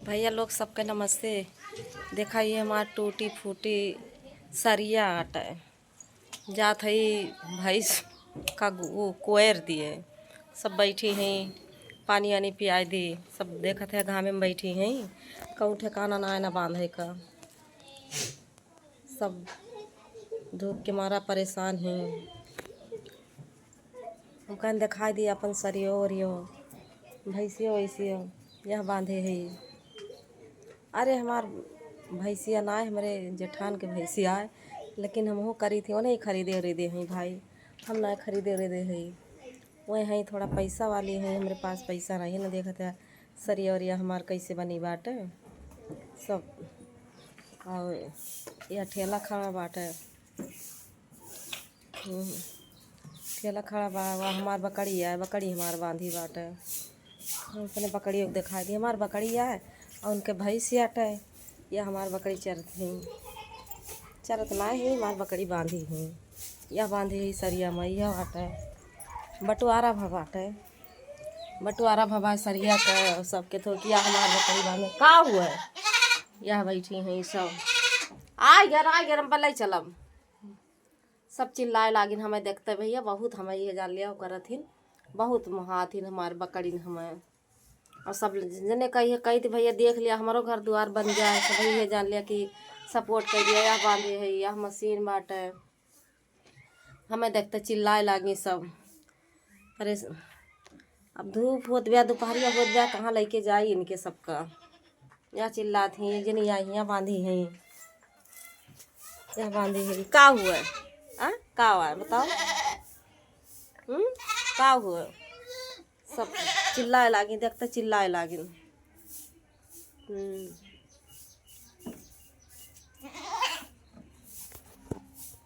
भैया लोग सबके नमस्ते। देखा ये हमार टूटी फूटी सरिया आटा है जात हई भैंस का वो कोयर दिए सब बैठी हैं। पानी वानी पियाई दी सब देखत है घामे में बैठी हैं। कहूँ ठिकाना ना ना बांधे का सब धूप के मारा परेशान हैं। हम कहन दिखाई दी अपन सरियो वरियो भैंसियो वैसियो यह बांधे है। अरे हमार भैंसिया ना है, हमारे जेठान के भैंसिया है, लेकिन हम वो करी थी वो नहीं खरीदे उरीदे हैं भाई। हम ना खरीदे उरीदे हैं वही हैं, थोड़ा पैसा वाली हैं, हमारे पास पैसा नहीं ना। देखते है सरिया वरिया हमार कैसे बनी बाटे सब। और यह ठेला खड़ा बाटे, ठेला खड़ा बा। वह हमार बकरी है, बकरी हमार बांधी बाटे। हम अपने बकरी को दिखाई दी हमार बकरी है और उनके भैंसिया है। यह हमार बकरी चरत हैं, चरत ना ही हमार बकरी बांधी हैं। यह बांधी है सरिया में यह बाटे बटुआरा भबाटे बटुआरा भबा सरिया का सबके थोकिया हमार बकरी बांधे का हुआ है। यह बैठी हैं सब आ गया हम पल चलम सब चिल्लाए लागिन हमें देखते भैया बहुत हमें ये जान लिया करथिन बहुत महाथिन हमारे बकरी हमें। और सब जने कही थी भैया देख लिया हमारो घर द्वार बन जाए तो भैया जान लिया कि सपोर्ट कर दिया। यह बांधे है यह मशीन बाटे हमें देखते चिल्लाए लागी सब। अरे अब धूप होत गया दोपहरिया होत गया कहाँ लेके जाई इनके सबका। यह चिल्लात हैं जनी यहाँ बांधी हैं यह बांधी है का हुआ का हुआ बताओ का हुआ। सब चिल्लाए लागी देखते चिल्लाए लागिन।